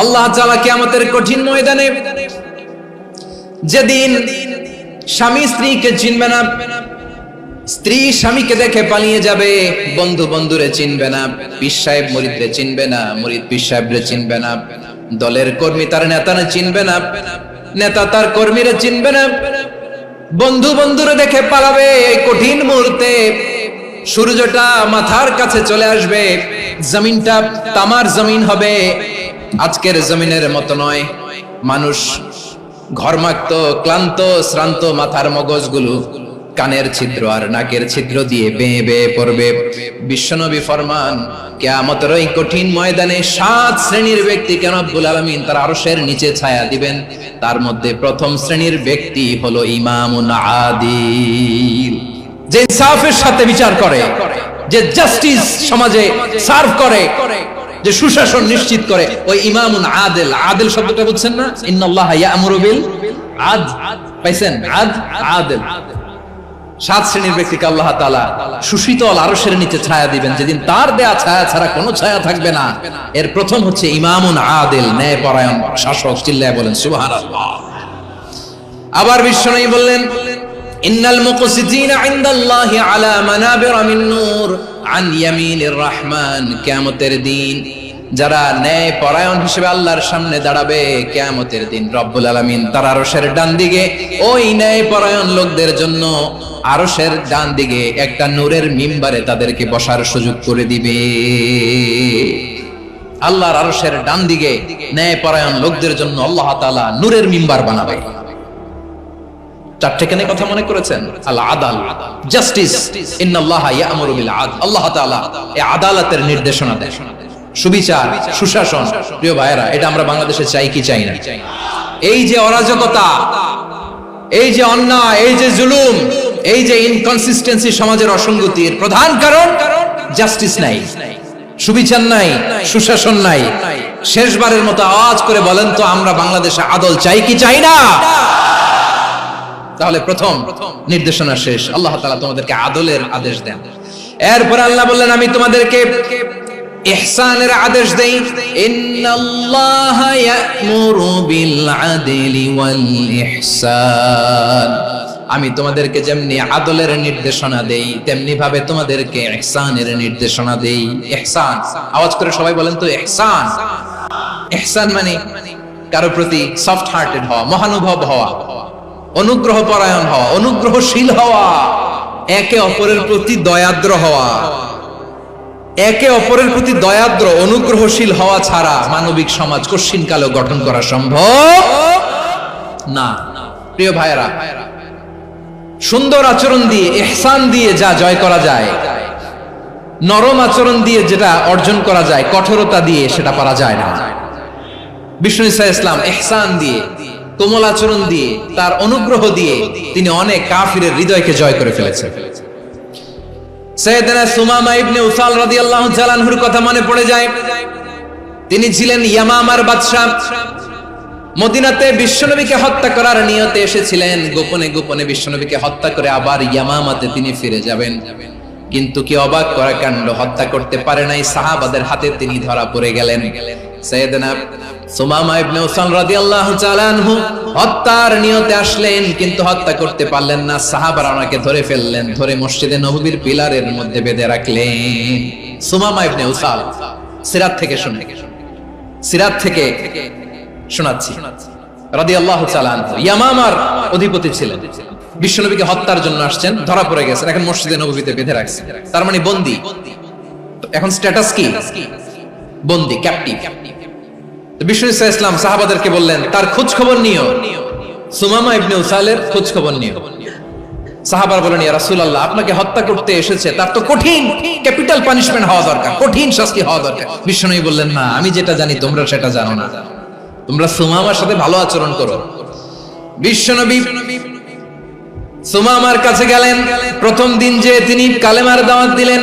আল্লাহ তাআলা কিয়ামতের কঠিন ময়দানে যেদিন স্বামী স্ত্রীকে চিনবে না, স্ত্রী স্বামীকে দেখে পালিয়ে যাবে, বন্ধু বন্ধুরে চিনবে না, পীর সাহেব মুরিদরে চিনবে না, মুরিদ পীর সাহেবরে চিনবে না, দলের কর্মী তার নেতারে চিনবে না, নেতা তার কর্মীরে চিনবে না, বন্ধু বন্ধুরে দেখে পালাবে। এই কঠিন মুহূর্তে সূর্যটা মাথার কাছে চলে আসবে, জমিনটা তামার জমিন হবে, আজকের জমিনের মতো নয়। মানুষ ঘর্মাক্ত, ক্লান্ত, শ্রান্ত মাথার মগজগুলো কানের ছিদ্র আর নাকের ছিদ্র দিয়ে বেয়ে বেয়ে পড়বে। বিশ্বনবী ফরমান, কিয়ামতের ওই কঠিন ময়দানে 7 শ্রেণীর ব্যক্তিকে রব্বুল আলামিন তার আরশের নিচে ছায়া দিবেন। তার মধ্যে প্রথম শ্রেণীর ব্যক্তি হলো ইমামুন আদিল, যে ইনসাফের সাথে বিচার করে, যে জাস্টিস সমাজে সার্ভ করে, যে সুশাসন নিশ্চিত করে, ওই ইমামুন আদিল। আদিল শব্দটা বুঝছেন না? ইন্নাল্লাহা ইয়া'মুরু বিল আদল, পাইছেন? আদিল। 7 শ্রেণীর ব্যক্তিকে আল্লাহ তাআলা সুশীতল আরশের নিচে ছায়া দিবেন, যেদিন তার দেয়া ছায়া ছাড়া কোনো ছায়া থাকবে না। এর প্রথম হচ্ছে ইমামুন আদিল, ন্যায়পরায়ণ শাসক। চিল্লায় বলেন সুবহানাল্লাহ। আবার বিশ্বনবী বললেন, ইন্নাল মুকসিতিনা ইনদাল্লাহি আলা মানাবির মিন নূর আন ইয়ামিনির রহমান। কিয়ামতের দিন যারা ন্যায়পরায়ণ হিসেবে আল্লাহর সামনে দাঁড়াবে, কিয়ামতের দিন রব্বুল আলামিন তার আরশের ডান দিকে ওই ন্যায়পরায়ণ লোকদের জন্য আরশের ডান দিকে একটা নূরের মিম্বারে তাদেরকে বসার সুযোগ করে দিবে। আল্লাহর আরশের ডান দিকে ন্যায়পরায়ণ লোকদের জন্য আল্লাহ তাআলা নূরের মিম্বার বানাবে। চারটেখানে কথা মনে করেছেন? আল আদাল, জাস্টিস। ইন্নাল্লাহা ইয়া'মুরু বিল আদল। আল্লাহ তাআলা এই আদালতের নির্দেশনা দেন, সুবিচার, সুশাসন। প্রিয় ভাইয়েরা, এটা আমরা বাংলাদেশে চাই কি চাই না? এই যে অরাজকতা, এই যে অন্যায়, এই যে জুলুম, এই যে ইনকনসিস্টেন্সি সমাজের অসঙ্গতির প্রধান কারণ জাস্টিস নাই, সুবিচার নাই, সুশাসন নাই। শেষবারের মতো আওয়াজ করে বলেন তো, আমরা বাংলাদেশে আদল চাই কি চাই না? তাহলে প্রথম নির্দেশনা শেষ। আল্লাহ তাআলা তোমাদেরকে আদলের আদেশ দেন। এরপর আল্লাহ বললেন, আমি তোমাদেরকে ইহসানের আদেশ দেই। ইন্নাল্লাহা ইয়া'মুরু বিল আদলি ওয়াল ইহসান। আমি তোমাদেরকে যেমনি আদলের নির্দেশনা দেই, তেমনি ভাবে তোমাদেরকে ইহসানের নির্দেশনা দেই। ইহসান, আওয়াজ করে সবাই বলেন তো ইহসান। ইহসান মানে কারো প্রতি সফট হার্টেড হওয়া, মহানুভব হওয়া, অনুগ্রহ পরায়ণ হওয়া, অনুগ্রহশীল হওয়া, একে অপরের প্রতি দয়াদ্র হওয়া। একে অপরের প্রতি দয়াদ্র, অনুগ্রহশীল হওয়া ছাড়া মানবিক সমাজ কশিনকালেও গঠন করা সম্ভব না। প্রিয় ভাইয়েরা, সুন্দর আচরণ দিয়ে, ইহসান দিয়ে যা জয় করা যায়, নরম আচরণ দিয়ে যেটা অর্জন করা যায়, কঠোরতা দিয়ে সেটা পারা যায় না। বিষ্ণু ঈসা ইসলাম ইহসান দিয়ে, কোমল আচরণ দিয়ে, তার অনুগ্রহ দিয়ে তিনি অনেক কাফিরের হৃদয়কে জয় করে ফেলেছেন। সাইয়েদনা সুমামা ইবনে উসাল রাদিয়াল্লাহু তাআলা আনহুর কথা মনে পড়ে যায়। তিনি ছিলেন ইয়ামামার বাদশা। মদিনাতে বিশ্বনবীকে হত্যা করার নিয়তে এসেছিলেন, গোপনে গোপনে বিশ্বনবীকে হত্যা করে আবার ইয়ামামাতে তিনি ফিরে যাবেন। কিন্তু কি অবাক করা কাণ্ড, হত্যা করতে পারে নাই, সাহাবাদের হাতে তিনি ধরা পড়ে গেলেন। সাইয়েদনা সুমামা ইবনে উসাল রাদিয়াল্লাহু তাআলা আনহু হত্যার নিয়তে আসলেন, কিন্তু হত্যা করতে পারলেন না। সাহাবারা ওনাকে ধরে ফেললেন, ধরে মসজিদে নববীর পিলারের মধ্যে বেঁধে রাখলেন। সুমামা ইবনে উসাল, সিরাত থেকে শুনে, সিরাত থেকে শোনাচ্ছি, রাদিয়াল্লাহু তাআলা আনহু ইয়ামামার অধিপতি ছিলেন। বিশ্বনবীকে হত্যার জন্য আসছেন, ধরা পড়ে গেছেন, এখন মসজিদে নববীতে বেঁধে রাখছেন। তার মানে বন্দী। এখন স্ট্যাটাস কি? বন্দী, ক্যাপটিভ। বিষ্ণু ঈসা ইসলাম সাহাবাদেরকে বললেন, তার খোঁজ খবর নিও, সুমামা ইবনে উসালের খোঁজ খবর নিও। সাহাবারা বলেন, ইয়া রাসূলুল্লাহ, আপনাকে হত্যা করতে এসেছে, তার তো কঠিন ক্যাপিটাল পানিশমেন্ট হওয়া দরকার, কঠিন শাস্তি হওয়া দরকার। বিশ্বনবী বললেন, না, আমি যেটা জানি তোমরা সেটা জানো না, তোমরা সুমামার সাথে ভালো আচরণ করো। বিশ্বনবী সুমামার কাছে গেলেন। প্রথম দিন যে তিনি কালেমার দাওয়াত দিলেন,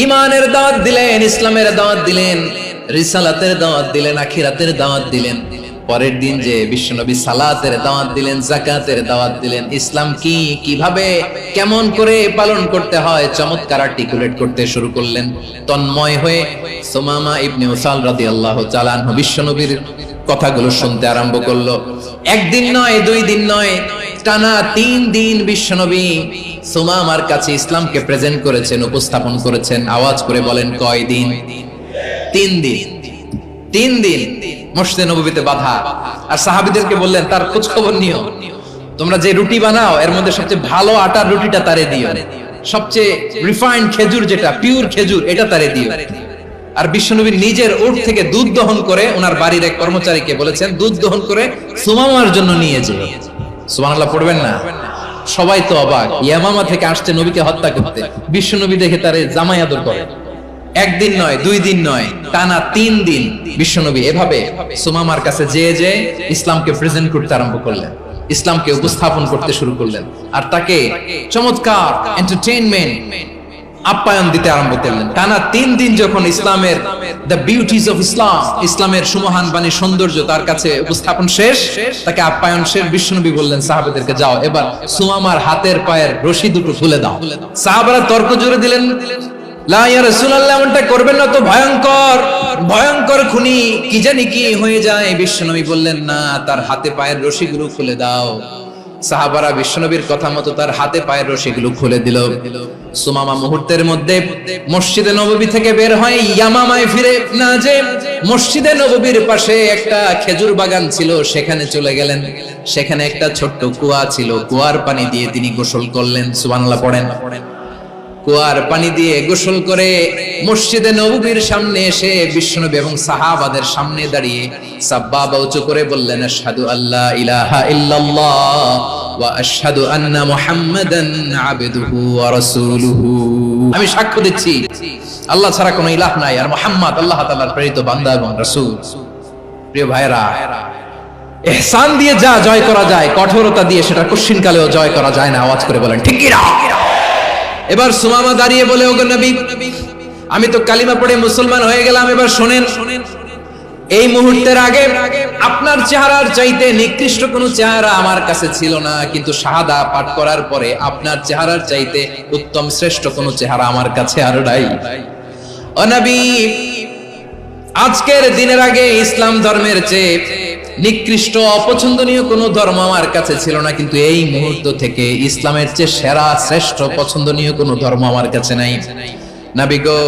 ঈমানের দাওয়াত দিলেন, ইসলামের দাওয়াত দিলেন, রিসালাতের দাওয়াত দিলেন, আখিরাতের দাওয়াত দিলেন। পরের দিন যে বিশ্বনবী সালাতের দাওয়াত দিলেন, যাকাতের দাওয়াত দিলেন, ইসলাম কি, কিভাবে, কেমন করে পালন করতে হয় চমৎকার আর্টিকুলেট করতে শুরু করলেন। তন্ময় হয়ে সুমামা ইবনে উসাল রাদিয়াল্লাহু তাআলা আনহু বিশ্বনবীর কথাগুলো শুনতে আরম্ভ করলো। একদিন নয়, 2 দিন নয়, টানা 3 দিন বিশ্বনবী সুমামার কাছে ইসলামকে প্রেজেন্ট করেছেন, উপস্থাপন করেছেন। আওয়াজ করে বলেন কয় দিন? 3 দিন। 3 দিন মসজিদে নববীতে বাধা। আর সাহাবীদেরকে বললেন তার খোঁজ খবর নিও, তোমরা যে রুটি বানাও এর মধ্যে সবচেয়ে ভালো আটার রুটিটা তারে দিও, সবচেয়ে রিফাইন্ড খেজুর যেটা পিওর খেজুর এটা তারে দিও। আর বিশ্বনবী নিজের উট থেকে দুধ দহন করে ওনার বাড়ির এক কর্মচারীকে বলেছেন দুধ দহন করে সুমামার জন্য নিয়ে যেও। সুবহানাল্লাহ পড়বেন না? সবাই তো অবাক, ইয়ামামা থেকে আসছে নবীকে হত্যা করতে, বিশ্বনবী দেখে তারে জামাই আদর করে। একদিন নয়, 2 দিন নয়, টানা 3 দিন বিশ্বনবী এভাবে সুমামার কাছে যেয়ে ইসলামকে প্রেজেন্ট করতে আরম্ভ করলেন, ইসলামকে উপস্থাপন করতে শুরু করলেন, আর তাকে চমৎকার এন্টারটেইনমেন্ট আপ্যায়ন দিতে আরম্ভ করলেন। টানা 3 দিন যখন ইসলামের দ্য বিউটিজ অফ ইসলাম, ইসলামের সুমহান বাণী সৌন্দর্য তার কাছে উপস্থাপন শেষ, তাকে আপ্যায়ন শেষ, বিশ্বনবী বললেন সাহাবাদেরকে যাও এবার সুমামার হাতের পায়ের রশি দুটো খুলে দাও। সাহাবারা তর্ক জুড়ে দিলেন, লা ইয়া রাসূলুল্লাহ, এমনটা করবেন না, তো ভয়ঙ্কর ভয়ঙ্কর খুনি, কি জানি কি হয়ে যায়। বিশ্বনবী বললেন না, তার হাতে পায়ের রশিগুলো খুলে দাও। সাহাবারা বিশ্বনবীর কথা মতো তার হাতে পায়ের রশিগুলো খুলে দিল। সুমামা মুহূর্তের মধ্যে মসজিদে নববী থেকে বের হয়, ইয়ামামায় ফিরে না যে মসজিদে নববীর পাশে একটা খেজুর বাগান ছিল সেখানে চলে গেলেন। সেখানে একটা ছোট্ট কুয়া ছিল, কুয়ার পানি দিয়ে তিনি গোসল করলেন। সুবহানাল্লাহ পড়েন। কুয়ার পানি দিয়ে গোসল করে মসজিদে নববীর সামনে এসে বিশ্বনবী এবং সাহাবাদের সামনে দাঁড়িয়ে সাব্বাবা উঁচু করে বললেন, আশহাদু আল্লা ইলাহা ইল্লাল্লাহ ওয়া আশহাদু আন্না মুহাম্মাদান আবদুহু ওয়া রাসূলুহু। আমি সাক্ষ্য দিচ্ছি আল্লাহ ছাড়া কোনো ইলাহ নাই, আর মুহাম্মদ আল্লাহ তাআলার প্রেরিত বান্দা এবং রাসূল। প্রিয় ভাইরা, ইহসান দিয়ে যা জয় করা যায়, কঠোরতা দিয়ে সেটা কঠিনকালেও জয় করা যায় না। আওয়াজ করে বলেন ঠিক কি না? এবার সুমামা দাঁড়িয়ে বলে, ওগো নবী, আমি তো কালিমা পড়ে মুসলমান হয়ে গেলাম, এবার শোনেন, এই মুহূর্তের আগে আপনার চেহারার চাইতে নিকৃষ্ট কোনো চেহারা আমার কাছে ছিল না, কিন্তু শাহাদা পাঠ করার পরে আপনার চেহারার চাইতে উত্তম শ্রেষ্ঠ কোনো চেহারা আমার কাছে আর নাই। ও নবী, আজকের দিনের আগে ইসলাম ধর্মের চেয়ে নিকৃষ্ট অপছন্দনীয় কোনো ধর্ম আমার কাছে ছিল না, কিন্তু এই মুহূর্ত থেকে ইসলামের চেয়ে সেরা শ্রেষ্ঠ পছন্দনীয় কোনো ধর্ম আমার কাছে নাই। নবী গো,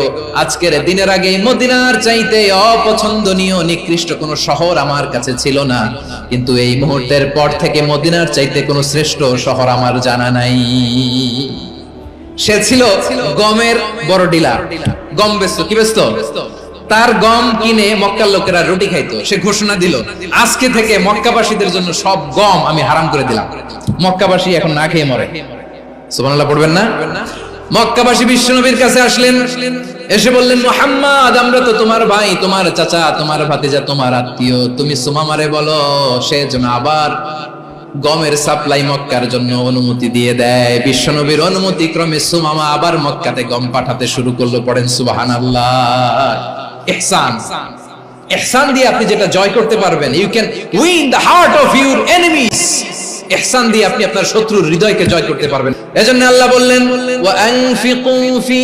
আজকের দিনের আগে মদিনার চাইতে অপছন্দনীয় নিকৃষ্ট কোনো শহর আমার কাছে ছিল না, কিন্তু এই মুহূর্তের পর থেকে মদিনার চাইতে কোনো শ্রেষ্ঠ শহর আমার জানা নাই। সে ছিল গমের বড় ডিলার, গম বেচতো। কি বেচতো? তার গম কিনে মক্কার লোকেরা রুটি খাইতো। সে ঘোষণা দিল, আজকে থেকে মক্কাবাসীদের জন্য সব গম আমি হারাম করে দিলাম, মক্কাবাসী এখন না খেয়ে মরে। সুবহানাল্লাহ পড়বেন না? মক্কাবাসী বিশ্বনবীর কাছে আসলেন, এসে বললেন, মুহাম্মদ, আমরা তো তোমার ভাই, তোমার চাচা, তোমার ভাতিজা, তোমার আত্মীয়, তুমি সুমামারে বলো সে যেন আবার গমের সাপ্লাই মক্কার জন্য অনুমতি দিয়ে দেয়। বিশ্বনবীর অনুমতি ক্রমে সুমামা আবার মক্কাতে গম পাঠাতে শুরু করলো। পড়েন সুবহানাল্লাহ। ইহসান, ইহসান দিয়ে আপনি যেটা জয় করতে পারবেন, you can win the heart of your enemies. ইহসান দিয়ে আপনি আপনার শত্রুর হৃদয়কে জয় করতে পারবেন। এজন্য আল্লাহ বললেন, ওয়া আনফিকু ফি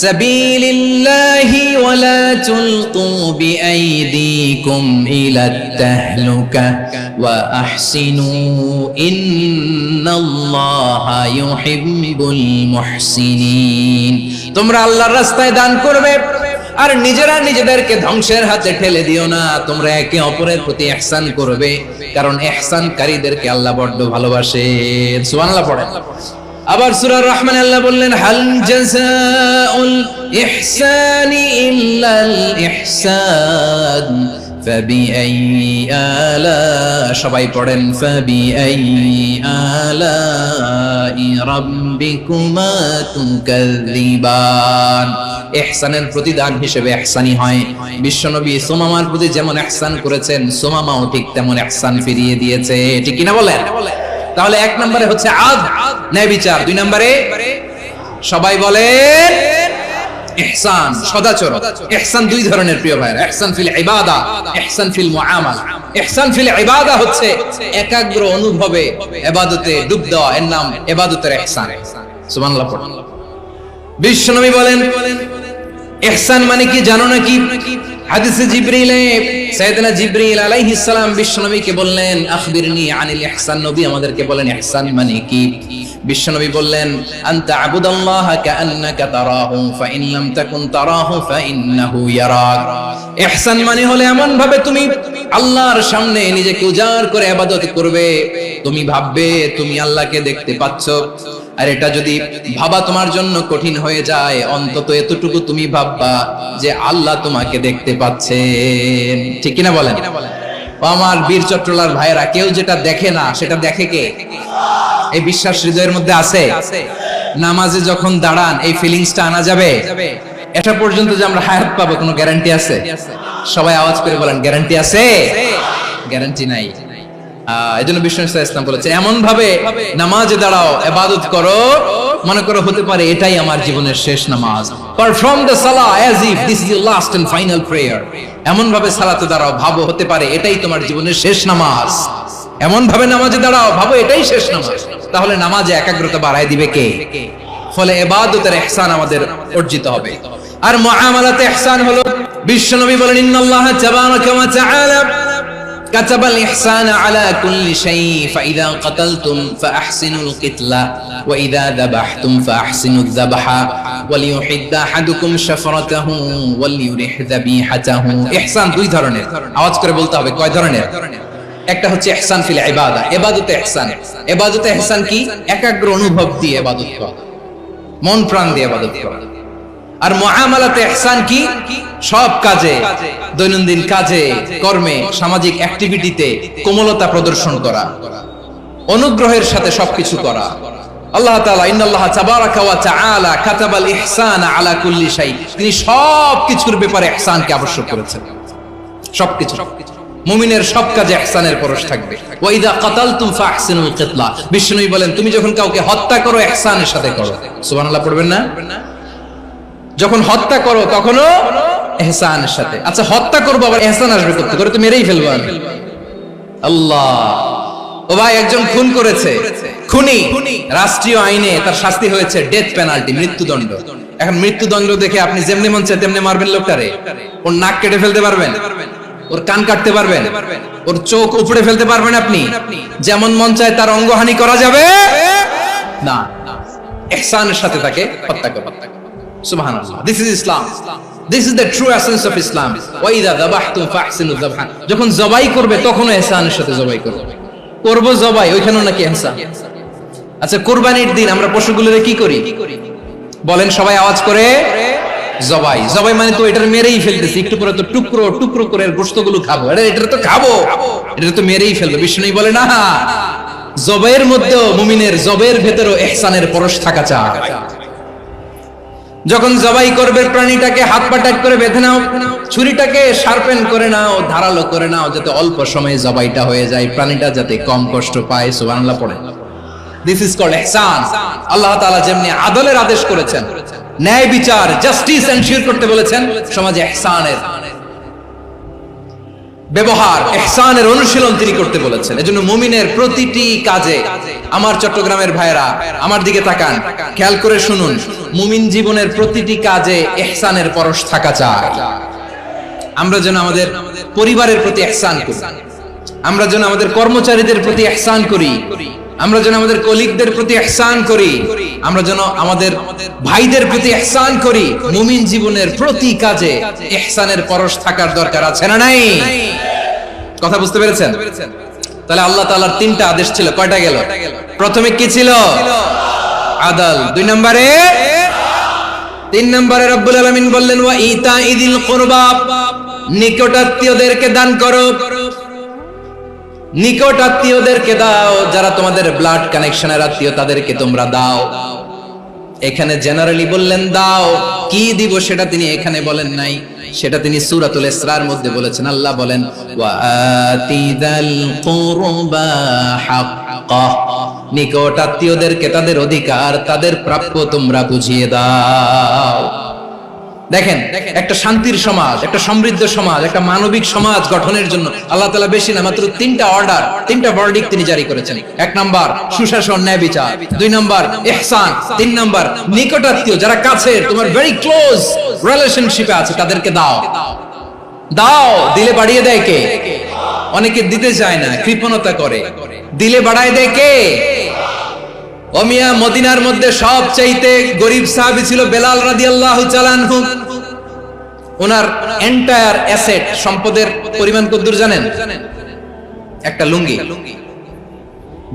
সাবিলিল্লাহি ওয়া লা তুলকু বিআইদিকুম ইলাত তাহলুকা ওয়া আহসিনু ইন্নাল্লাহা ইউহিব্বুল মুহসিনিন। তোমরা আল্লাহর রাস্তায় দান করবে আর নিজেরা নিজেদেরকে ধ্বংসের হাতে ঠেলে দিও না। তোমরা একে অপরের প্রতি ইহসান করবে, কারণ ইহসানকারীদেরকে আল্লাহ বড় ভালোবাসেন। সুবহানাল্লাহ পড়েন। আবার সূরা রহমান আল্লাহ বললেন, হাল জাযাউল ইহসানি ইল্লাল ইহসান ফাবিআইয়ি আলা, সবাই পড়েন, ফাবিআইয়ি আলাই রাব্বিকুমা তুকাযযিবান। ইহসানের প্রতিদান হিসেবে ইহসানি হয়। বিশ্বনবী সুমামার প্রতি যেমন ইহসান করেছেন, সুমামাও ঠিক তেমন ইহসান ফিরিয়ে দিয়েছে। ঠিক কিনা বলেন? তাহলে 1 নম্বরে হচ্ছে আদ, ন্যায় বিচার। 2 নম্বরে সবাই বলেন ইহসান সদাচরণ। ইহসান দুই ধরনের প্রিয় ভাইরা, ইহসান ফিল ইবাদা, ইহসান ফিল মুআমালা। ইহসান ফিল ইবাদা হচ্ছে একাগ্র অনুভবে ইবাদতে ডুব দেওয়া, এর নাম ইবাদতের ইহসান। সুবহানাল্লাহ পড়ুন। বিশ্বনবী বলেন ইহসান মানে কি জানো নাকি? হাদিসে জিবরিলে সাইয়েদনা জিবরিল আলাইহিস সালাম বিশ্বনবীকে বললেন আখবিরনি আনিল ইহসান। নবী আমাদেরকে বলেন ইহসান মানে কি? বিশ্বনবী বললেন আনতা আবুদাল্লাহা কাআন্নাকা তারাহু ফাইন লাম তাকুন তারাহু ফাইন্নাহু ইয়ারাক। ইহসান মানে হলো এমন ভাবে তুমি আল্লাহর সামনে নিজেকে উজাড় করে ইবাদত করবে, তুমি ভাববে তুমি আল্লাহকে দেখতে পাচ্ছ। আর এটা যদি ভাবা তোমার জন্য কঠিন হয়ে যায়, অন্তত এতটুকু তুমি ভাববা যে আল্লাহ তোমাকে দেখতে পাচ্ছেন। ঠিক কিনা বলেন? আমার বীর চট্টলার ভাইরা, কেউ যেটা দেখে না সেটা দেখে কে? এই বিশ্বাস হৃদয়ের মধ্যে আছে? নামাজে যখন দাঁড়ান এই ফিলিংসটা আনা যাবে? এটা পর্যন্ত যে আমরা হায়াত পাবো কোনো গ্যারান্টি আছে? সবাই আওয়াজ করে বলেন গ্যারান্টি আছে? গ্যারান্টি নাই। এজন্য বিষ্ণু ইসলাম বলেছে এমন ভাবে নামাজে দাঁড়াও, ইবাদত করো, মনে করো হতে পারে এটাই আমার জীবনের শেষ নামাজ। পারফর্ম দ্য সালাহ as if this is your last and final prayer. এমন ভাবে সালাতে দাঁড়াও, ভাবো হতে পারে এটাই তোমার জীবনের শেষ নামাজ। এমন ভাবে নামাজে দাঁড়াও, ভাবো এটাই শেষ নামাজ। তাহলে নামাজে একাগ্রতা বাড়ায় দিবে কে? ফলে ইবাদতের ইহসান আমাদের অর্জিত হবে। আর মুআমালাতে ইহসান হলো, বিশ্বনবী বলেন ইন্নাল্লাহা তাবারাকা ওয়া তাআলা كتب الإحسان على كل شيء فإذا قتلتم فأحسنوا القتلة وإذا ذبحتم فأحسنوا الذبح وليحد أحدكم شفرته وليرح ذبيحته। ইহসান দুই ধরনের, আওয়াজ করে বলতে হবে কয় ধরনের? একটা হচ্ছে ইহসান ফিল ইবাদা, ইবাদতে ইহসান। ইবাদতে ইহসান কি? একাগ্র অনুভব দিয়ে ইবাদত করা, মন প্রাণ দিয়ে ইবাদত করা। আর মুআমালাতে ইহসান কি? সব কাজে, দৈনন্দিন কাজে, কর্মে, সামাজিক অ্যাক্টিভিটিতে কোমলতা প্রদর্শন করা, অনুগ্রহের সাথে সবকিছু করা। আল্লাহ তাআলা ইন্নাল্লাহা তাবারাকা ওয়া তাআলা কাতাবাল ইহসানা আলা কুল্লি শাই, তিনি সবকিছুর ব্যাপারে ইহসানকে আবশ্যক করেছেন। সবকিছু, মুমিনের সব কাজে ইহসানের পরশ থাকবে। ওয়া ইযা কাতালতুম ফাহসিনুল কিতলা, বিষ্ণু বলেন তুমি যখন কাউকে হত্যা করো ইহসানের সাথে করো। সুবহানাল্লাহ পড়বেন না? যখন হত্যা করো তখনও ইহসানের সাথে। আচ্ছা হত্যা করবো আবার ইহসান আসবে করতে, করে তো মেরেই ফেলবো আমি। আল্লাহ, ও ভাই একজন খুন করেছে, খুনি, রাষ্ট্রীয় আইনে তার শাস্তি হয়েছে ডেথ পেনাল্টি, মৃত্যুদণ্ড। এখন মৃত্যুদণ্ড দেখে আপনি যেমনি মন চায় তেমনি মারবেন লোকটারে? ওর নাক কেটে ফেলতে পারবেন? ওর কান কাটতে পারবেন? ওর চোখ উপড়ে ফেলতে পারবেন আপনি? যেমন মন চায় তার অঙ্গহানি করা যাবে না। ইহসানের সাথে তাকে হত্যা করা। সুবহানাল্লাহ, this is Islam, this is the true essence of Islam. ওয়া ইযা যাবাহতুম ফাহসিনু যাবহা, যখন জবাই করবে তখনও ইহসানের সাথে জবাই করবে। করব জবাই, ওইখানেও নাকি ইহসান। আচ্ছা কুরবানির দিন আমরা পশুগুলোরে কি করি বলেন সবাই আওয়াজ করে? জবাই। জবাই মানে তো এটার মেরেই ফেলতেছি, একটু পরে তো টুকরো টুকরো করে গোশতগুলো খাবো, এটা তো খাবো, এটা তো মেরেই ফেলবো। বিষ্ণু বলে না, জবাইয়ের মধ্যেও মুমিনের জবের ভেতরেও ইহসানের পরশ থাকা চাই। যখন জবাই করবে প্রাণীটাকে হাত পা টাইট করে বেঁধে নাও, ছুরিটাকে শার্পেন করে নাও, ধারালো করে নাও, যাতে অল্প সময়ে জবাইটা হয়ে যায়, প্রাণীটা যাতে কম কষ্ট পায়। সুবহানাল্লাহ পড়ে। দিস ইজ কল্ড ইহসান। আল্লাহ তাআলা যেমনি আদলের আদেশ করেছেন, ন্যায় বিচার, জাস্টিস এনশিওর করতে বলেছেন, সমাজে ইহসানের ব্যবহার, ইহসানের অনুশীলন তিনি করতে বলেছেন। এজন্য মুমিনের প্রতিটি কাজে, আমার চট্টগ্রামের ভাইরা আমার দিকে তাকান, খেয়াল করে শুনুন, মুমিন জীবনের প্রতিটি কাজে ইহসানের পরশ থাকা চাই। আমরা যেন আমাদের পরিবারের প্রতি ইহসান করি, আমরা যেন আমাদের কর্মচারীদের প্রতি ইহসান করি, আমরা যেন আমাদের কলিগদের প্রতি ইহসান করি, আমরা যেন আমাদের ভাইদের প্রতি ইহসান করি। মুমিন জীবনের প্রতি কাজে ইহসানের পরশ থাকার দরকার আছে না নাই? কথা বুঝতে পেরেছেন? তাহলে আল্লাহ তাআলার তিনটা আদেশ ছিল, কয়টা গেল? প্রথমে কি ছিল? আদল। দুই নম্বরে, তিন নম্বরে রব্বুল আলামিন বললেন ওয়া ইতাইযিল কুরবা, নিকটাত্মীয়দেরকে দান করো, নিকট আত্মীয়দেরকে দাও, যারা তোমাদের ব্লাড কানেকশনের আত্মীয় তাদেরকে তোমরা দাও। এখানে জেনারেলি বললেন দাও, কি দিব সেটা তিনি এখানে বলেন নাই, সেটা তিনি সূরাতুল ইসরার মধ্যে বলেছেন। আল্লাহ বলেন ওয়া আতিদাল কুরবা হাক্কা, নিকট আত্মীয়দেরকে তাদের অধিকার, তাদের প্রাপ্য তোমরা বুঝিয়ে দাও। দেখেন, একটা শান্তির সমাজ, একটা সমৃদ্ধ সমাজ, একটা মানবিক সমাজ গঠনের জন্য আল্লাহ তাআলা বেশি না মাত্র 3টা অর্ডার, 3টা ভার্ডিক্ট তিনি জারি করেছেন। 1 নাম্বার সুশাসন, ন্যায় বিচার। 2 নাম্বার ইহসান। 3 নাম্বার নিকটাত্মীয়, যারা কাছে, তোমার ভেরি ক্লোজ রিলেশনশিপে আছে, তাদেরকে দাও। দাও, দিলে বাড়িয়ে দেয় কে? অনেকে দিতে চায় না, কৃপণতা করে। দিলে বাড়ায় দেয় কে? ওমিয়া, মদিনার মধ্যে সবচাইতে গরিব সাহাবী ছিল বেলাল রাদিয়াল্লাহু তাআলা আনহু। ওনার এন্টায়ার অ্যাসেট, সম্পদের পরিমাণ কতদূর জানেন? একটা লুঙ্গি।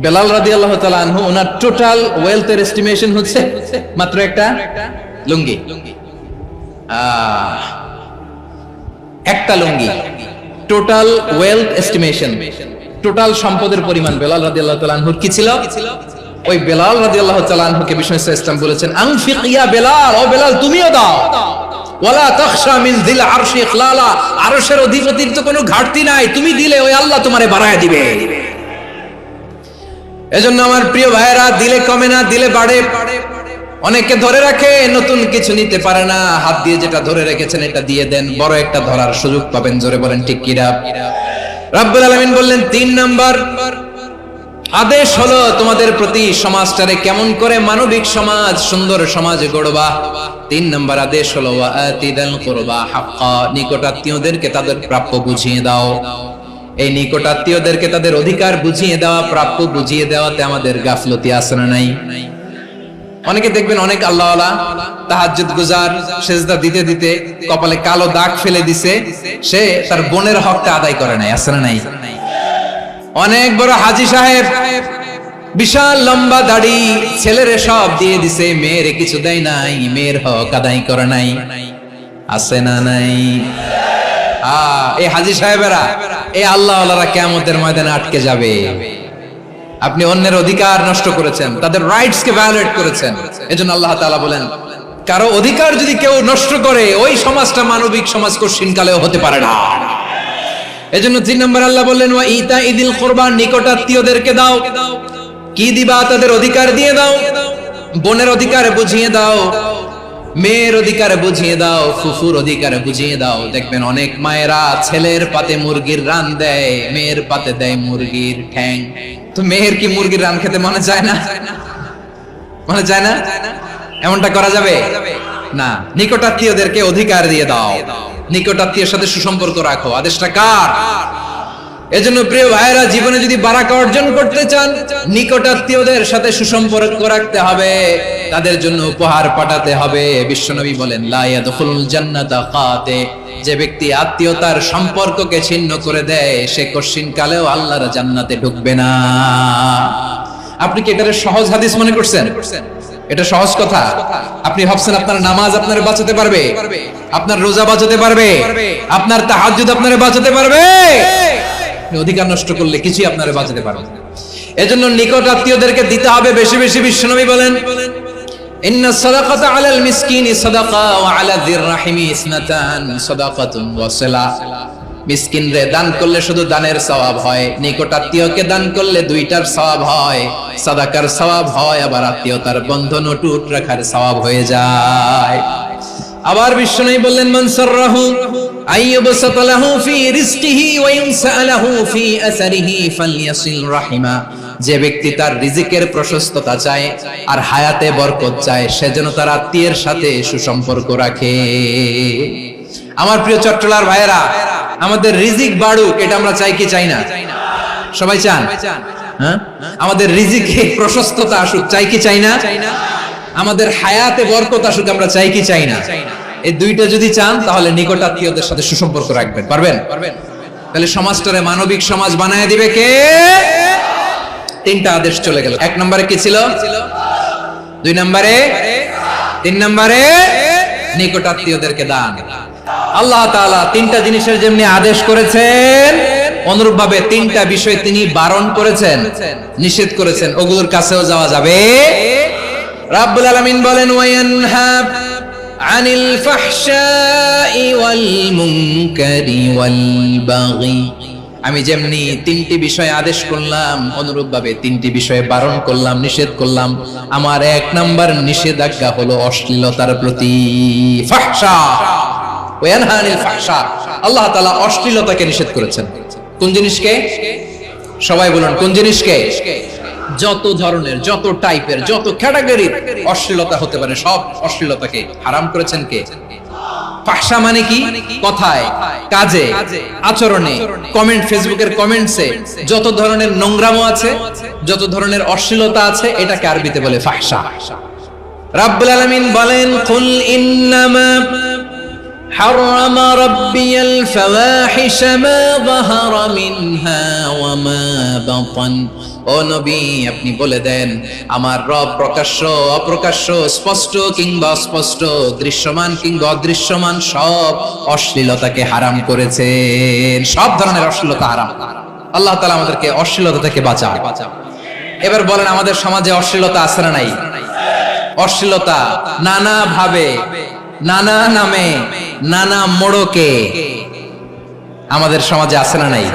বেলাল রাদিয়াল্লাহু তাআলা আনহু, ওনার টোটাল ওয়েলথের এস্টিমেশন হচ্ছে মাত্র একটা লুঙ্গি। একটা লুঙ্গি, টোটাল ওয়েলথ এস্টিমেশন, টোটাল সম্পদের পরিমাণ বেলাল রাদিয়াল্লাহু তাআলা আনহুর কি ছিল? ওই বেলাল রাদিয়াল্লাহু তাআলা আনহুকে বিষ্ণু ইসলাম বলেছেন, আনফিক ইয়া বেলাল, ও বেলাল তুমিও দাও। ওয়ালা তাখশা মিন যিল আরশি ইখলালা, আরশের অধিপতির তো কোনো ঘাটতি নাই, তুমি দিলে ওই আল্লাহ তোমারে বাড়ায় দিবে। এজন্য আমার প্রিয় ভাইয়েরা, দিলে কমে না, দিলে বাড়ে। অনেকে ধরে রাখে, নতুন কিছু নিতে পারে না, হাত দিয়ে যেটা ধরে রেখেছেন এটা দিয়ে দেন, বড় একটা ধরার সুযোগ পাবেন। জোরে বলেন ঠিক কিনা? রাব্বুল আলামিন বললেন 3 নাম্বার আদেশ হলো তোমাদের প্রতি সমাজটারে কেমন করে মানবিক সমাজ, সুন্দর সমাজ গড়বা। 3 নাম্বার আদেশ হলো ওয়াতিদাল কুরবা হাক্কা, নিকটাত্মীয়দেরকে তাদের প্রাপ্য বুঝিয়ে দাও। এই নিকটাত্মীয়দেরকে তাদের অধিকার বুঝিয়ে দেওয়া, প্রাপ্য বুঝিয়ে দেওয়াতে আমাদের গাফলতি আছে না নাই? অনেকে দেখবেন অনেক আল্লাহওয়ালা, তাহাজ্জুদ গুজার, সেজদা দিতে দিতে কপালে কালো দাগ ফেলে দিছে, সে তার বোনের হকটা আদায় করে নাই, আছে না নাই? অনেক বড় হাজী সাহেব, বিশাল লম্বা দাড়ি, ছেলেরে সব দিয়ে দিছে, মেয়েরে কিছু দেয় নাই, মেয়ের হক আদায় করে নাই, আছে না নাই? এই হাজী সাহেবেরা, এই আল্লাহওয়ালারা কিয়ামতের ময়দানে আটকে যাবে। আপনি অন্যের অধিকার নষ্ট করেছেন, তাদের রাইটস কে ভায়োলেট করেছেন। এজন্য আল্লাহ তাআলা বলেন, কারো অধিকার যদি কেউ নষ্ট করে, ওই সমাজটা মানবিক সমাজ কঠিন কালেও হতে পারে না। এজন্য 3 নম্বর আল্লাহ বললেন, ওয়া ইতা ইদিল কুরবা, নিকটাত্মীয়দেরকে দাও। কি দিবা? তাদের অধিকার দিয়ে দাও। বোনের অধিকার বুঝিয়ে দাও, মেয়ের অধিকার বুঝিয়ে দাও, ফুফুর অধিকার বুঝিয়ে দাও। দেখবেন অনেক মায়েরা ছেলের পাতে মুরগির রান দেয়, মেয়ের পাতে দেয় মুরগির ঠ্যাং। তো মেয়ের কি মুরগির রান খেতে মনে চায় না? মনে চায় না? এমনটা করা যাবে না। নিকটাত্মীয়দেরকে অধিকার দিয়ে দাও, নিকটাত্মীয়ের সাথে সুসম্পর্ক রাখো। আদেশটা কার? এজন্য প্রিয় ভাইয়েরা, জীবনে যদি বারাকা অর্জন করতে চান, নিকটাত্মীয়দের সাথে সুসম্পর্ক রাখতে হবে, তাদের জন্য উপহার পাঠাতে হবে। বিশ্বনবী বলেন, লা ইয়াদখুলুল জান্নাতা কাতে, যে ব্যক্তি আত্মীয়তার সম্পর্ককে ছিন্ন করে দেয়, সে কঠিন কালেও আল্লাহর জান্নাতে ঢুকবে না। আপনি কি এটারে সহজ হাদিস মনে করছেন? এটা সহজ কথা। আপনি ভাবছেন আপনার নামাজ আপনারে বাঁচাতে পারবে, আপনার রোজা বাঁচাতে পারবে, আপনার তাহাজ্জুদ আপনারে বাঁচাতে পারবে? অধিকার নষ্ট করলে কিছুই আপনারে বাঁচাতে পারবে না। এজন্য নিকট আত্মীয়দেরকে দিতে হবে বেশি বেশি। বিশ্বনবী বলেন, ইন্না সাদাকাতা আলাল মিসকিনি সাদাকা ওয়া আলা যির রাহিমি ইসনাতান সাদাকাতুন ওয়া সিলা। মিসকিনরে দান করলে শুধু দানের সওয়াব হয়, নিকট আত্মীয়কে দান করলে 2টার সওয়াব হয়, সাদাকার সওয়াব হয়, আবার আত্মীয়তার বন্ধন অটুট রাখার সওয়াব হয়ে যায়। আবার বিশ্বনবী বললেন, মান সাররাহু আইয়ুবসাতা লাহু ফি রিজকিহি ওয়া ইনসালাহু ফি আসারিহি ফালইয়াসিল রাহিমা। যে ব্যক্তি তার রিজিকের প্রশস্ততা চায় আর হায়াতে বরকত চায়, সে যেন তার আত্মীয়ের সাথে সুসম্পর্ক রাখে। আমার প্রিয় চট্টলার ভাইয়েরা, আমাদের রিজিক বাড়ুক, এটা আমরা চাই কি চাই না? সবাই চান? হ্যাঁ, আমাদের রিজিকে প্রশস্ততা আসুক, চাই কি চাই না? আমাদের হায়াতে বরকত আসুক, আমরা চাই কি চাই না? এই 2টা যদি চান, তাহলে নিকট আত্মীয়দের সাথে সুসম্পর্ক রাখবেন। পারবেন? তাহলে সমাজটারে মানবিক সমাজ বানায় দিবে কে? 3টা আদেশ চলে গেল। 1 নম্বরে কি ছিল? 2 নম্বরে, 3 নম্বরে নিকট আত্মীয়দেরকে দান। আল্লাহ তাআলা 3টা জিনিসের যেমনি আদেশ করেছেন, অনুরূপ ভাবে 3টা বিষয় তিনি বারণ করেছেন, নিষেধ করেছেন। ওগুলোর কাছেও যাওয়া যাবে। রাব্বুল আলামিন বলেন, ওয়ায়ানহা আনিল ফাহশাই ওয়াল মুনকারি ওয়াল বাগি আমি যেমনি তিনটি বিষয়ে আদেশ করলাম, অনুরূপ ভাবে তিনটি বিষয়ে বারণ করলাম, নিষেধ করলাম। আমার 1 নাম্বার নিষেধাজ্ঞা হলো অশ্লীলতার প্রতি। ফাহশা ওয়া ইয়ানহা আনিল ফাহশা, আল্লাহ তাআলা অশ্লীলতাকে নিষেধ করেছেন। কোন জিনিসকে? সবাই বলুন, কোন জিনিসকে? যত ধরনের, যত টাইপের, যত ক্যাটাগরির অশ্লীলতা হতে পারে সব অশ্লীলতাকে হারাম করেছেন কে? ফাহশা মানে কি? কথায়, কাজে, আচরণে, কমেন্ট, ফেসবুকের কমেন্টসে যত ধরনের নোংরামো আছে, যত ধরনের অশ্লীলতা আছে, এটাকে আরবিতে বলে ফাহশা। রাব্বুল আলামিন বলেন, কুল ইন্নামা حرم ربي الفواحش ما ظهر منها وما بطن। ও নবী, আপনি বলে দেন, আমার রব প্রকাশ্য অপ্রকাশ্য, স্পষ্ট কিংবা অস্পষ্ট, দৃশ্যমান কিংবা অদৃশ্যমান সব অশ্লীলতাকে হারাম করেছেন। সব ধরনের অশ্লীলতা হারাম। আল্লাহ তাআলা আমাদেরকে অশ্লীলতা থেকে বাঁচান। এবার বলেন, আমাদের সমাজে অশ্লীলতা আছে না নাই? অশ্লীলতা নানা ভাবে, নানা নামে, নানা মোড়কে আমাদের সমাজে আছে না নাই?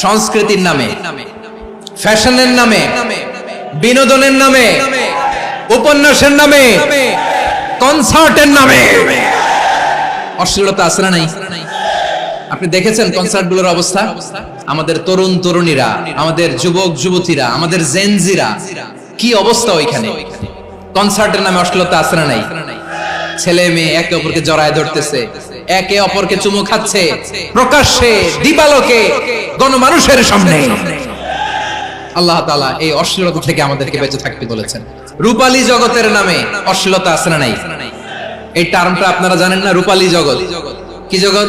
সংস্কৃতির নামে, ফ্যাশনের নামে, বিনোদনের নামে, উপন্যাসের নামে, কনসার্টের নামে অশ্লীলতা আছে না নাই? আপনি দেখেছেন কনসার্টগুলোর অবস্থা? আমাদের তরুণ তরুণীরা, আমাদের যুবক যুবতীরা, আমাদের জেনজিরা, কি অবস্থা ওইখানে? কনসার্টের নামে অশ্লীলতা আছে না নাই? ছেলে মেয়ে একে অপরকে জড়ায় ধরতেছে, একে অপরকে চুমু খাচ্ছে, প্রকাশ্যে, দিবালোকে, গণমানুষের সামনে। আল্লাহ তাআলা এই অশ্লীলতা থেকে আমাদেরকে বেঁচে থাকতে বলেছেন। রূপালী জগতের নামে অশ্লীলতা আছে না নাই? এই টার্মটা আপনারা জানেন না? রূপালী জগৎ কি জগৎ?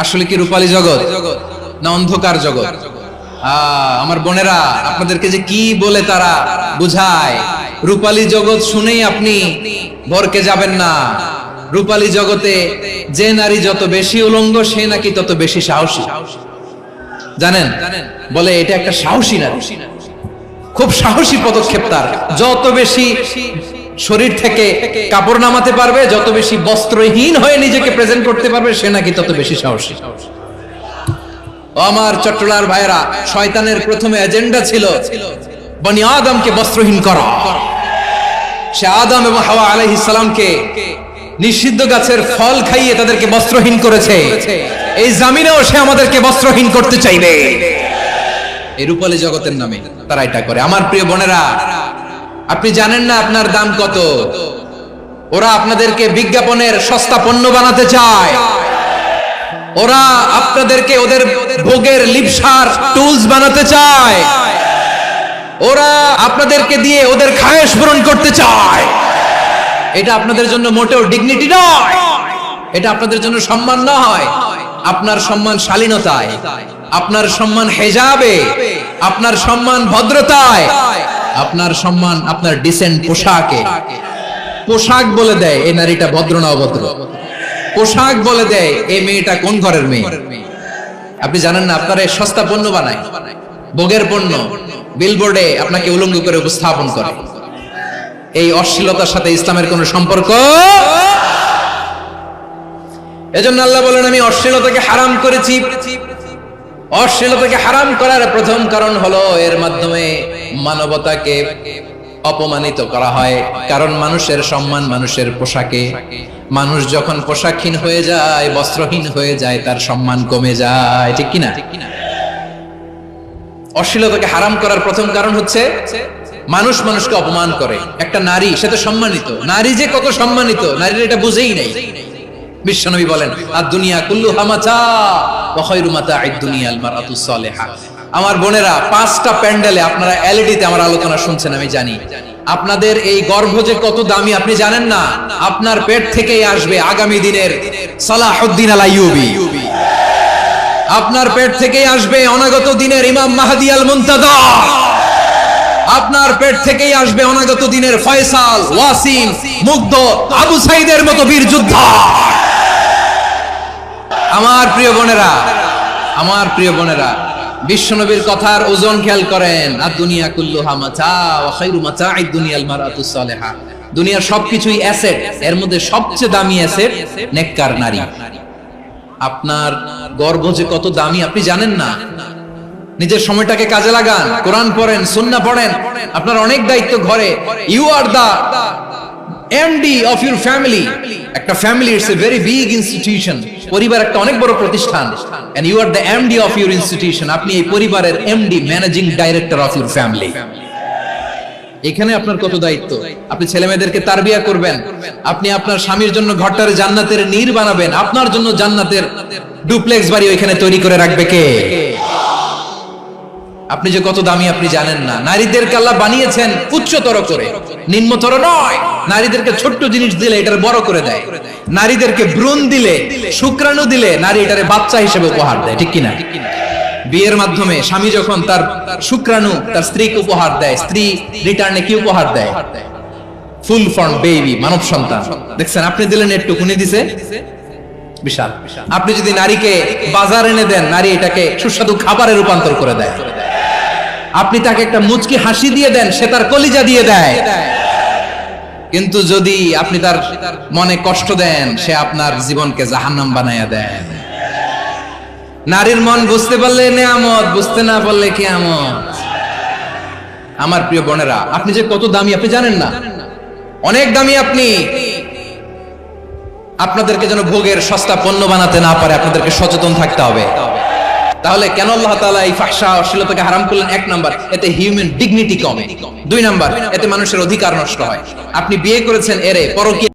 আসলে কি রূপালী জগৎ না অন্ধকার জগৎ? আমার বোনেরা, আপনাদেরকে যে কি বলে তারা বুঝায়, রূপালী জগৎ শুনেই আপনি ভরকে যাবেন না। রূপালী জগতে যে নারী যত বেশি উলঙ্গ, সে নাকি তত বেশি সাহসী। জানেন? বলে এটা একটা সাহসী নারী, খুব সাহসী পদক্ষেপ তার। যত বেশি শরীর থেকে কাপড় নামাতে পারবে, যত বেশি বস্ত্রহীন হয়ে নিজেকে প্রেজেন্ট করতে পারবে, সে নাকি তত বেশি সাহসী। আমার চট্টলার ভাইরা, শয়তানের প্রথমে এজেন্ডা ছিল বনি আদমকে বস্ত্রহীন করা। সে আদম এবং হাওয়া আলাইহিস সালামকে নিষিদ্ধ গাছের ফল খাইয়ে তাদেরকে বস্ত্রহীন করেছে। এই জামিনেও সে আমাদেরকে বস্ত্রহীন করতে চাইবে। এই রূপালী জগতের নামে তারা এটা করে। আমার প্রিয় বোনেরা, আপনি জানেন না আপনার দাম কত? ওরা আপনাদেরকে বিজ্ঞাপনের সস্তা পণ্য বানাতে চায়। ওরা আপনাদেরকে ওদের ভোগের লিপসার টুলস বানাতে চায়। ওরা আপনাদেরকে দিয়ে ওদের খায়েশ পূরণ করতে চায়। এটা আপনাদের জন্য মোটেও ডিগনিটি নয়, এটা আপনাদের জন্য সম্মান নয়। আপনার সম্মান শালীনতায়, আপনার সম্মান হেজাবে, আপনার সম্মান ভদ্রতায়, আপনার সম্মান আপনার ডিসেন্ট পোশাকে। পোশাক বলে দেয় এই নারীটা ভদ্র না অভদ্র। পোশাক বলে দেয় এই মেয়েটা কোন ঘরের মেয়ে। আপনি জানেন না, আপনারা সস্তা পণ্য বানায়, ভোগের পণ্য, বিলবোর্ডে আপনাকে উলঙ্গ করে উপস্থাপন করে। এই অশ্লীলতার সাথে ইসলামের কোনো সম্পর্ক। এজন্য আল্লাহ বলেন, আমি অশ্লীলতাকে হারাম করেছি। অশ্লীলতাকে হারাম করার প্রথম কারণ হলো এর মাধ্যমে মানবতাকে অপমানিত করা হয়। কারণ মানুষের সম্মান মানুষের পোশাকে। মানুষ যখন পোশাকহীন হয়ে যায়, বস্ত্রহীন হয়ে যায়, তার সম্মান কমে যায়, ঠিক কিনা? অশ্লীলতাকে হারাম করার প্রথম কারণ হচ্ছে মানুষ মানুষকে অপমান করে। একটা নারী, সে তো সম্মানিত, নারী যে কত সম্মানিত নারীর এটা বুঝেই নাই। বিশ্বনবী বলেন, আদ-দুনিয়া কুল্লুহা মাতা ওয়া খায়রু মাতা'আদ দুনিয়াল মারআতুস সালিহা। আমার বোনেরা, 5টা প্যান্ডেলে আপনারা এলইডিতে আমার আলোচনা শুনছেন, আমি জানি। আপনাদের এই গর্ভ যে কত দামি আপনি জানেন না। আপনার পেট থেকেই আসবে আগামী দিনের সালাহুদ্দিন আল আইয়ুবী। আপনার পেট থেকেই আসবে অনাগত দিনের ইমাম মাহদী আল মুনতাযর। আপনার পেট থেকেই আসবে অনাগত দিনের ফয়সাল, ওয়াসিম, মুগ্ধ, আবু সাইদের মতো বীর যোদ্ধা। আমার প্রিয় বোনেরা, আমার প্রিয় বোনেরা, বিশ্বনবীর কথার ওজন খেয়াল করেন। আদ-দুনিয়া কুল্লুহা মাতা ওয়া খায়রু মাতা'আদ দুনিয়াল মারআতুস সালিহা। দুনিয়ার সবকিছুই অ্যাসেট, এর মধ্যে সবচেয়ে দামি অ্যাসেট নেককার নারী। আপনার গর্ভ যে কত দামি আপনি জানেন না। নিজের সময়টাকে কাজে লাগান, কোরআন পড়েন, সুন্নাহ পড়েন। আপনার অনেক দায়িত্ব ঘরে। You are the MD of your family. একটা family it's a very big institution. পরিবার একটা অনেক বড় প্রতিষ্ঠান, and you are the MD of your institution. আপনি এই পরিবারের MD, managing director of your family. এখানে আপনার কত দায়িত্ব। আপনি ছেলে মেয়েদেরকে তারবিয়া করবেন, আপনি আপনার স্বামীর জন্য ঘরটার জান্নাতের নীড় বানাবেন, আপনার জন্য জান্নাতের ডুপ্লেক্স বাড়ি ওইখানে তৈরি করে রাখবে কে? আপনি যে কত দামি আপনি জানেন না। নারীদেরকে আল্লাহ বানিয়েছেন উচ্চতর করে, নিম্নতর নয়। নারীদেরকে ছোট্ট জিনিস দিলে এটার বড় করে দেয়। নারীদেরকে ভ্রূণ দিলে, শুক্রাণু দিলে নারী এটারে বাচ্চা হিসেবে উপহার দেয়, ঠিক কিনা? বিয়ের মাধ্যমে স্বামী যখন তার শুক্রাণু তার স্ত্রীকে উপহার দেয়, স্ত্রী রিটার্নে কি উপহার দেয়? ফুল ফর্ম বেবি, মানব সন্তান। দেখছেন, আপনি দিলেন একটুকুনি, দিছে বিশাল। আপনি যদি নারীকে বাজার এনে দেন, নারী এটাকে সুস্বাদু খাবারে রূপান্তর করে দেয়। আপনি তাকে একটা মুচকি হাসি দিয়ে দেন, সে তার কলিজা দিয়ে দেয়। কিন্তু যদি আপনি তার মনে কষ্ট দেন, সে আপনার জীবনকে জাহান্নাম বানায়া দেয়। নারীর মন বুঝতে পারলে নেয়ামত, বুঝতে না পারলে কিয়ামত। আমার প্রিয় বোনেরা, আপনি যে কত দামি আপনি জানেন না। অনেক দামি আপনি। আপনাদেরকে যেন ভোগের সস্তা পণ্য বানাতে না পারে, আপনাদেরকে সচেতন থাকতে হবে। তাহলে কেন আল্লাহ তাআলা এই ফাহশা অশ্লীলতাকে হারাম করলেন? 1 নাম্বার, এতে হিউম্যান ডিগনিটি কমে। 2 নাম্বার, এতে মানুষের অধিকার নষ্ট হয়। আপনি বিয়ে করেছেন এরে পরকীয়া